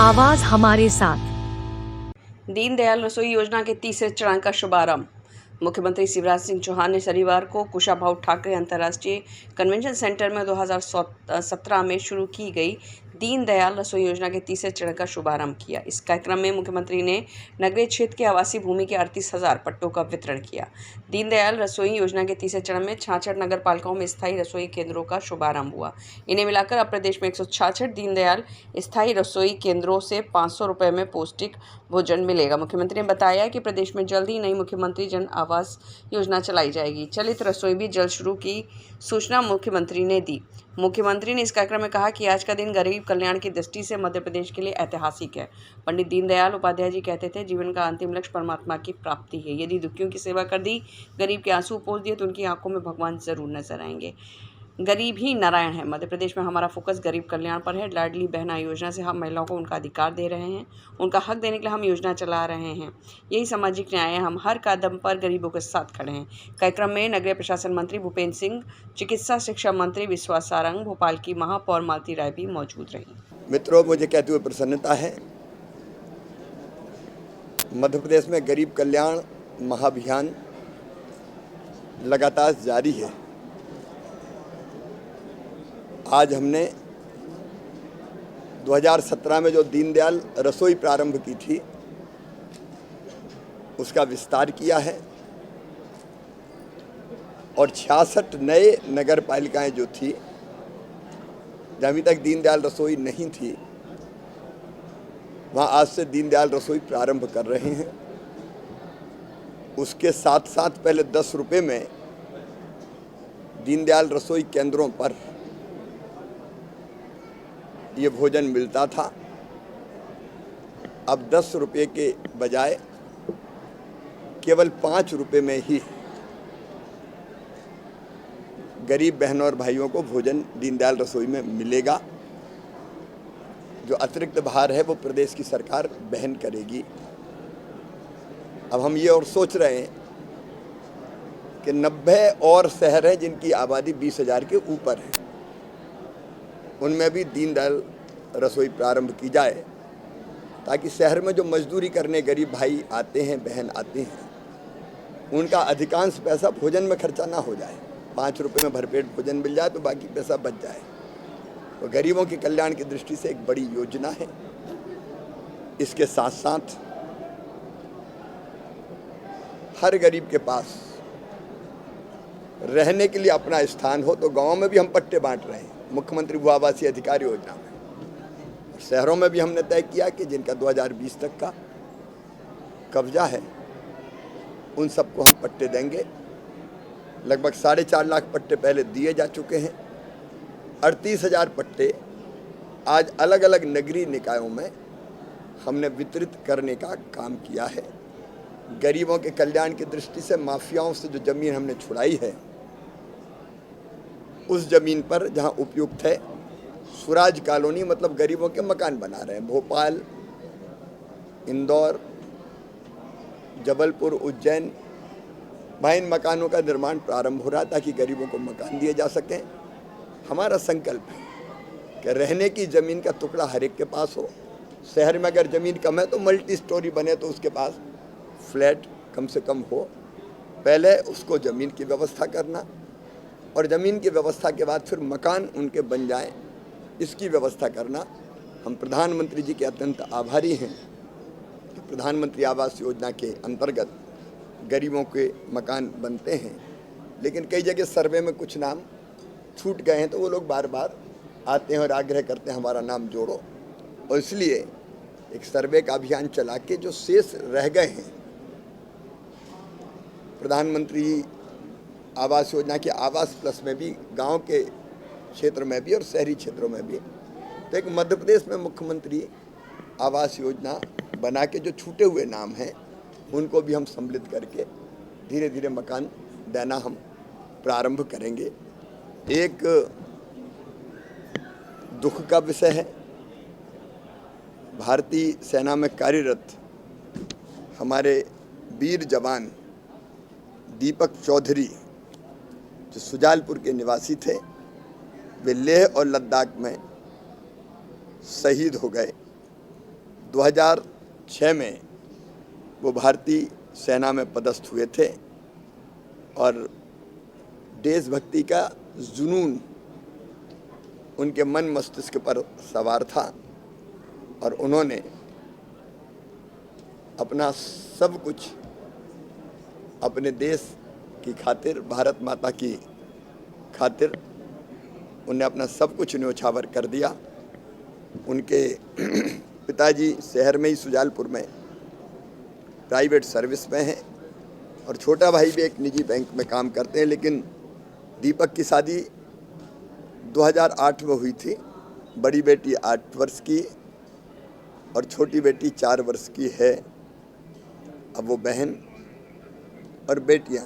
आवाज हमारे साथ। दीनदयाल रसोई योजना के तीसरे चरण का शुभारंभ। मुख्यमंत्री शिवराज सिंह चौहान ने शनिवार को कुशाभाऊ ठाकरे अंतर्राष्ट्रीय कन्वेंशन सेंटर में 2017 में शुरू की गई दीनदयाल रसोई योजना के तीसरे चरण का शुभारंभ किया। इस कार्यक्रम में मुख्यमंत्री ने नगरीय क्षेत्र के आवासीय भूमि के 38,000 पट्टों का वितरण किया। दीनदयाल रसोई योजना के तीसरे चरण में 66 नगर पालिकाओं में स्थायी रसोई केंद्रों का शुभारंभ हुआ। इन्हें मिलाकर अब प्रदेश में 166 दीनदयाल स्थायी रसोई केंद्रों से 500 रुपये में पौष्टिक भोजन मिलेगा। मुख्यमंत्री ने बताया कि प्रदेश में जल्द ही नई मुख्यमंत्री जन आवास योजना चलाई जाएगी। चलित रसोई भी जल्द शुरू की सूचना मुख्यमंत्री ने दी। मुख्यमंत्री ने इस कार्यक्रम में कहा कि आज का दिन गरीब कल्याण की दृष्टि से मध्य प्रदेश के लिए ऐतिहासिक है। पंडित दीनदयाल उपाध्याय जी कहते थे, जीवन का अंतिम लक्ष्य परमात्मा की प्राप्ति है। यदि दुखियों की सेवा कर दी, गरीब के आंसू पोंछ दिए तो उनकी आंखों में भगवान जरूर नजर आएंगे। गरीब ही नारायण है। मध्य प्रदेश में हमारा फोकस गरीब कल्याण पर है। लाडली बहना योजना से हम महिलाओं को उनका अधिकार दे रहे हैं, उनका हक देने के लिए हम योजना चला रहे हैं। यही सामाजिक न्याय है। हम हर कदम पर गरीबों के साथ खड़े हैं। कार्यक्रम में नगरीय प्रशासन मंत्री भूपेंद्र सिंह, चिकित्सा शिक्षा मंत्री विश्वास सारंग, भोपाल की महापौर मालती राय भी मौजूद रही। मित्रों, मुझे कहते हुए प्रसन्नता है, मध्य प्रदेश में गरीब कल्याण महाअभियान लगातार जारी है। आज हमने 2017 में जो दीनदयाल रसोई प्रारंभ की थी, उसका विस्तार किया है और 66 नए नगर पालिकाएं जो थी, जहाँ अभी तक दीनदयाल रसोई नहीं थी, वहाँ आज से दीनदयाल रसोई प्रारंभ कर रहे हैं। उसके साथ साथ पहले 10 रुपये में दीनदयाल रसोई केंद्रों पर ये भोजन मिलता था। अब 10 रुपये के बजाय केवल 5 रुपये में ही गरीब बहनों और भाइयों को भोजन दीनदयाल रसोई में मिलेगा। जो अतिरिक्त भार है वो प्रदेश की सरकार वहन करेगी। अब हम ये और सोच रहे हैं कि 90 और शहर हैं जिनकी आबादी 20,000 के ऊपर है, उनमें भी दीनदयाल रसोई प्रारंभ की जाए, ताकि शहर में जो मजदूरी करने गरीब भाई आते हैं, बहन आते हैं, उनका अधिकांश पैसा भोजन में खर्चा ना हो जाए। 5 रुपये में भरपेट भोजन मिल जाए तो बाकी पैसा बच जाए। तो गरीबों के कल्याण की दृष्टि से एक बड़ी योजना है। इसके साथ साथ हर गरीब के पास रहने के लिए अपना स्थान हो, तो गाँव में भी हम पट्टे बांट रहे हैं मुख्यमंत्री भू आवासीय अधिकार योजना में। शहरों में भी हमने तय किया कि जिनका 2020 तक का कब्जा है, उन सबको हम पट्टे देंगे। लगभग 4.5 लाख पट्टे पहले दिए जा चुके हैं। 38,000 पट्टे आज अलग अलग नगरीय निकायों में हमने वितरित करने का काम किया है। गरीबों के कल्याण की दृष्टि से माफियाओं से जो जमीन हमने छुड़ाई है, उस जमीन पर जहां उपयुक्त है, स्वराज कॉलोनी मतलब गरीबों के मकान बना रहे हैं। भोपाल, इंदौर, जबलपुर, उज्जैन, वहाँ इन मकानों का निर्माण प्रारंभ हो रहा है ताकि गरीबों को मकान दिए जा सकें। हमारा संकल्प है कि रहने की ज़मीन का टुकड़ा हर एक के पास हो। शहर में अगर ज़मीन कम है तो मल्टी स्टोरी बने तो उसके पास फ्लैट कम से कम हो। पहले उसको ज़मीन की व्यवस्था करना और ज़मीन की व्यवस्था के बाद फिर मकान उनके बन जाएं, इसकी व्यवस्था करना। हम प्रधानमंत्री जी के अत्यंत आभारी हैं कि प्रधानमंत्री आवास योजना के अंतर्गत गरीबों के मकान बनते हैं, लेकिन कई जगह सर्वे में कुछ नाम छूट गए हैं, तो वो लोग बार बार आते हैं और आग्रह करते हैं हमारा नाम जोड़ो। और इसलिए एक सर्वे का अभियान चला के जो शेष रह गए हैं प्रधानमंत्री आवास योजना के आवास प्लस में भी, गांव के क्षेत्र में भी और शहरी क्षेत्रों में भी, तो एक मध्य प्रदेश में मुख्यमंत्री आवास योजना बना के जो छूटे हुए नाम हैं उनको भी हम सम्मिलित करके धीरे धीरे मकान देना हम प्रारंभ करेंगे। एक दुख का विषय है, भारतीय सेना में कार्यरत हमारे वीर जवान दीपक चौधरी, जो सुजालपुर के निवासी थे, वे लेह और लद्दाख में शहीद हो गए। 2006 में वो भारतीय सेना में पदस्थ हुए थे और देशभक्ति का जुनून उनके मन मस्तिष्क पर सवार था और उन्होंने अपना सब कुछ अपने देश की खातिर, भारत माता की खातिर उन्हें अपना सब कुछ न्योछावर कर दिया। उनके पिताजी शहर में ही सुजालपुर में प्राइवेट सर्विस में हैं और छोटा भाई भी एक निजी बैंक में काम करते हैं, लेकिन दीपक की शादी 2008 में हुई थी। बड़ी बेटी 8 वर्ष की और छोटी बेटी 4 वर्ष की है। अब वो बहन और बेटियां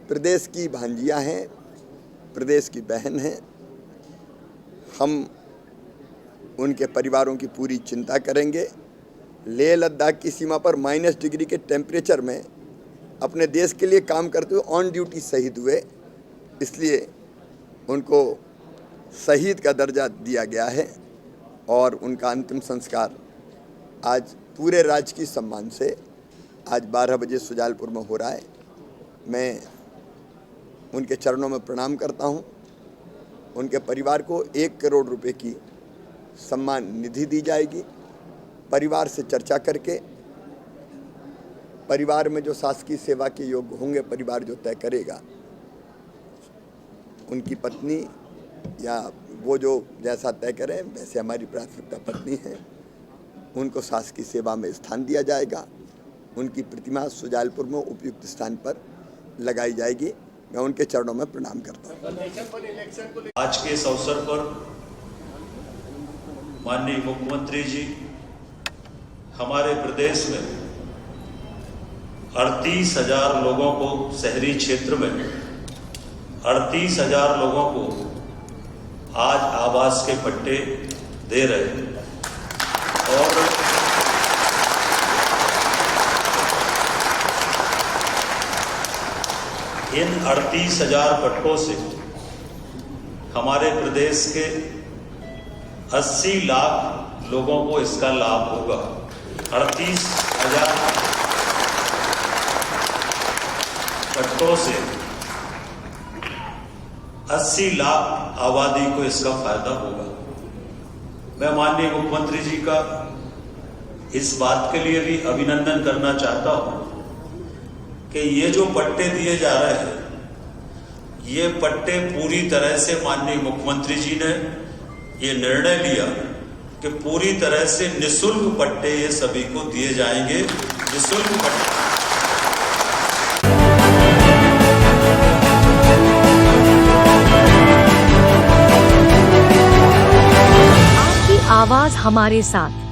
प्रदेश की भांजियां हैं, प्रदेश की बहन हैं। हम उनके परिवारों की पूरी चिंता करेंगे। लेह लद्दाख की सीमा पर -डिग्री के टेम्परेचर में अपने देश के लिए काम करते हुए ऑन ड्यूटी शहीद हुए, इसलिए उनको शहीद का दर्जा दिया गया है और उनका अंतिम संस्कार आज पूरे राजकीय सम्मान से आज 12 बजे सुजालपुर में हो रहा है। मैं उनके चरणों में प्रणाम करता हूं। उनके परिवार को 1 करोड़ रुपए की सम्मान निधि दी जाएगी। परिवार से चर्चा करके परिवार में जो शासकीय सेवा के योग्य होंगे, परिवार जो तय करेगा, उनकी पत्नी या वो जो जैसा तय करें, वैसे हमारी प्राथमिकता पत्नी है, उनको शासकीय सेवा में स्थान दिया जाएगा। उनकी प्रतिमा सुजालपुर में उपयुक्त स्थान पर लगाई जाएगी। मैं उनके चरणों में प्रणाम करता हूँ। आज के इस अवसर पर माननीय मुख्यमंत्री जी हमारे प्रदेश में 38,000 लोगों को, शहरी क्षेत्र में 38,000 लोगों को आज आवास के पट्टे दे रहे हैं और इन 38,000 पट्टों से हमारे प्रदेश के 80 लाख लोगों को इसका लाभ होगा। 38,000 पट्टों से 80 लाख आबादी को इसका फायदा होगा। मैं माननीय मुख्यमंत्री जी का इस बात के लिए भी अभिनंदन करना चाहता हूं कि ये जो पट्टे दिए जा रहे हैं, ये पट्टे पूरी तरह से माननीय मुख्यमंत्री जी ने ये निर्णय लिया कि पूरी तरह से निःशुल्क पट्टे ये सभी को दिए जाएंगे। निःशुल्क पट्टे। आपकी आवाज हमारे साथ।